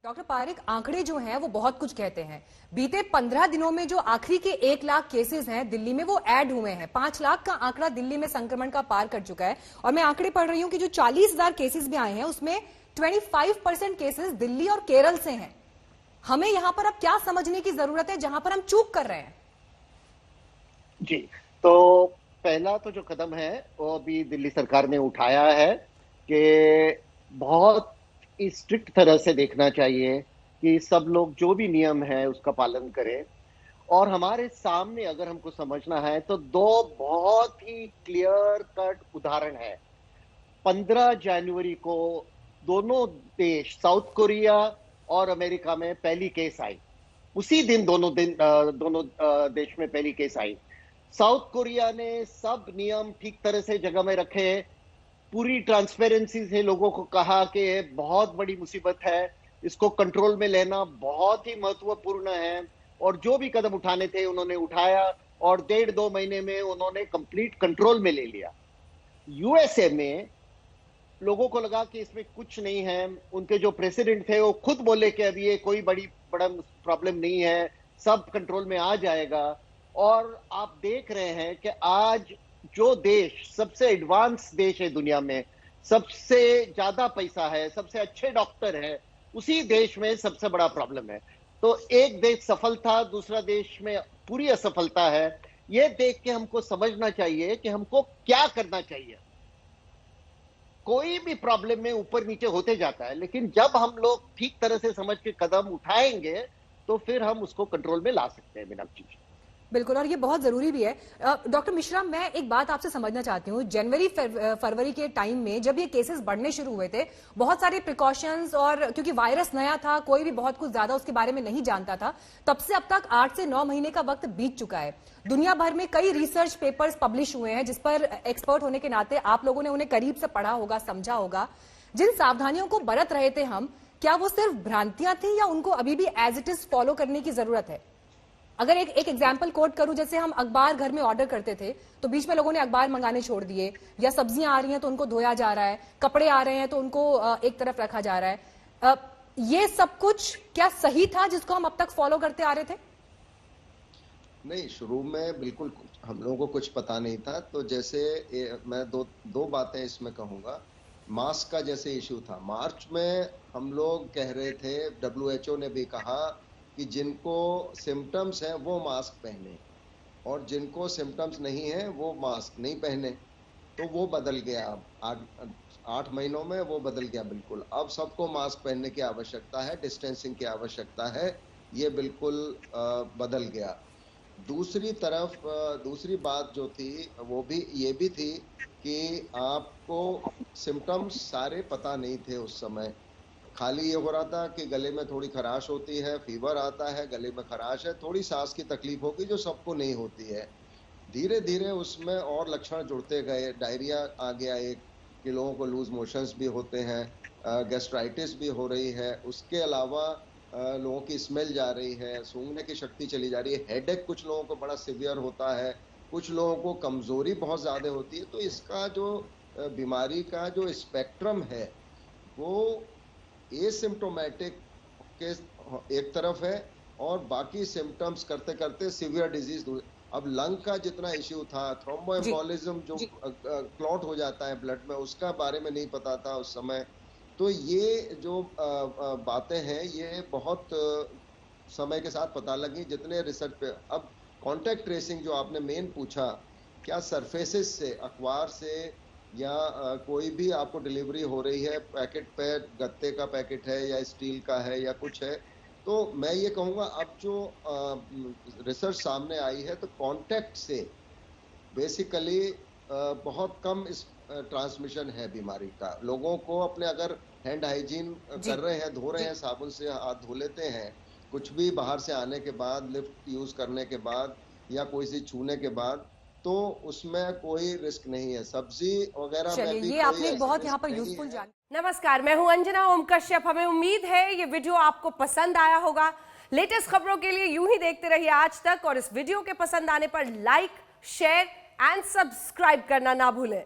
Doctor Pareek, आंकड़े जो हैं वो बहुत कुछ कहते हैं। बीते 15 दिनों में जो आखिरी के 1 लाख केसेस हैं दिल्ली में, वो ऐड हुए हैं। 5 लाख का आंकड़ा दिल्ली में संक्रमण का पार कर चुका है। और मैं आंकड़े पढ़ रही हूं कि जो 40,000 केसेस भी आए हैं उसमें 25% केसेस दिल्ली और केरल से हैं। हमें यहां पर अब क्या समझने की जरूरत है जहां पर हम चूक कर रहे हैं? जी, तो पहला तो जो कदम है वो अभी दिल्ली सरकार ने उठाया है कि बहुत स्ट्रिक्ट तरह से देखना चाहिए कि सब लोग जो भी नियम है उसका पालन करें। और हमारे सामने अगर हमको समझना है तो दो बहुत ही क्लियर कट उदाहरण है। 15 जनवरी को दोनों देश, साउथ कोरिया और अमेरिका में पहली केस आई। उसी दिन दोनों देश में पहली केस आई। साउथ कोरिया ने सब नियम ठीक तरह से जगह में रखे, पूरी ट्रांसपेरेंसी से लोगों को कहा कि ये बहुत बड़ी मुसीबत है, इसको कंट्रोल में लेना बहुत ही महत्वपूर्ण है। और जो भी कदम उठाने थे उन्होंने उठाया और 1.5-2 महीने में उन्होंने कंप्लीट कंट्रोल में ले लिया। यूएसए में लोगों को लगा कि इसमें कुछ नहीं है। उनके जो प्रेसिडेंट थे वो खुद बोले कि अभी ये कोई बड़ा प्रॉब्लम नहीं है, सब कंट्रोल में आ जाएगा। और आप देख रहे हैं कि आज जो देश सबसे एडवांस देश है दुनिया में, सबसे ज्यादा पैसा है, सबसे अच्छे डॉक्टर है, उसी देश में सबसे बड़ा प्रॉब्लम है। तो एक देश सफल था, दूसरा देश में पूरी असफलता है। ये देख के हमको समझना चाहिए कि हमको क्या करना चाहिए। कोई भी प्रॉब्लम में ऊपर नीचे होते जाता है, लेकिन जब हम लोग ठीक तरह से समझ के कदम उठाएंगे तो फिर हम उसको कंट्रोल में ला सकते हैं बिना चीज। बिल्कुल, और ये बहुत जरूरी भी है। डॉक्टर मिश्रा, मैं एक बात आपसे समझना चाहती हूँ। जनवरी फरवरी के टाइम में जब ये केसेस बढ़ने शुरू हुए थे, बहुत सारे प्रिकॉशंस, और क्योंकि वायरस नया था, कोई भी बहुत कुछ ज्यादा उसके बारे में नहीं जानता था, तब से अब तक 8 से 9 महीने का वक्त बीत चुका है। दुनिया भर में कई रिसर्च पेपर्स पब्लिश हुए हैं जिस पर एक्सपर्ट होने के नाते आप लोगों ने उन्हें करीब से पढ़ा होगा, समझा होगा। जिन सावधानियों को बरत रहे थे हम, क्या वो सिर्फ भ्रांतियां थी या उनको अभी भी एज इट इज फॉलो करने की जरूरत है? अगर एक एग्जाम्पल कोट करूं, जैसे हम अखबार घर में ऑर्डर करते थे तो बीच में लोगों ने अखबार मंगाने छोड़ दिए, या सब्जियां आ रही हैं तो उनको धोया जा रहा है, कपड़े आ रहे हैं तो उनको एक तरफ रखा जा रहा है। ये सब कुछ क्या सही था जिसको हम अब तक फॉलो करते आ रहे थे? नहीं, शुरू में बिल्कुल हम लोगों को कुछ पता नहीं था। तो जैसे मैं दो बातें इसमें कहूंगा। मास्क का जैसे इशू था, मार्च में हम लोग कह रहे थे, डब्ल्यूएचओ ने भी कहा कि जिनको सिम्टम्स हैं वो मास्क पहने, और जिनको सिम्टम्स नहीं है वो मास्क नहीं पहने। तो वो बदल गया। अब 8 महीनों में वो बदल गया बिल्कुल। अब सबको मास्क पहनने की आवश्यकता है, डिस्टेंसिंग की आवश्यकता है। ये बिल्कुल बदल गया। दूसरी तरफ दूसरी बात जो थी वो भी ये भी थी कि आपको सिम्टम्स सारे पता नहीं थे उस समय। खाली ये हो रहा था कि गले में थोड़ी खराश होती है, फीवर आता है, गले में खराश है, थोड़ी सांस की तकलीफ होगी जो सबको नहीं होती है। धीरे धीरे उसमें और लक्षण जुड़ते गए। डायरिया आ गया एक, कि लोगों को लूज मोशंस भी होते हैं, गैस्ट्राइटिस भी हो रही है। उसके अलावा लोगों की स्मेल जा रही है, सूंघने की शक्ति चली जा रही है, हेडेक कुछ लोगों को बड़ा सिवियर होता है, कुछ लोगों को कमजोरी बहुत ज्यादा होती है। तो इसका जो बीमारी का जो स्पेक्ट्रम है वो एसिम्प्टोमेटिक के एक तरफ है, और बाकी सिम्टम्स करते करते सिवियर डिजीज। अब लंग का जितना इश्यू था, थ्रोम्बोएम्बोलिज्म जो क्लॉट हो जाता है ब्लड में, उसका बारे में नहीं पता था उस समय। तो ये जो बातें हैं ये बहुत समय के साथ पता लगी जितने रिसर्च पे। अब कॉन्टैक्ट ट्रेसिंग जो आपने मेन पूछा, क्या सरफेसेस से, अखबार से या कोई भी आपको डिलीवरी हो रही है, पैकेट पे गत्ते का पैकेट है या स्टील का है या कुछ है, तो मैं ये कहूँगा अब जो रिसर्च सामने आई है तो कांटेक्ट से बेसिकली बहुत कम इस ट्रांसमिशन है बीमारी का। लोगों को अपने अगर हैंड हाइजीन कर रहे हैं, धो रहे हैं, साबुन से हाथ धो लेते हैं, कुछ भी बाहर से आने के बाद, लिफ्ट यूज करने के बाद या कोई चीज छूने के बाद, तो उसमें कोई रिस्क नहीं है। सब्जी वगैरह में भी ये आपने बहुत यहाँ पर यूजफुल जान। नमस्कार, मैं हूं अंजना ओम कश्यप। हमें उम्मीद है ये वीडियो आपको पसंद आया होगा। लेटेस्ट खबरों के लिए यूं ही देखते रहिए आज तक, और इस वीडियो के पसंद आने पर लाइक, शेयर एंड सब्सक्राइब करना ना भूलें।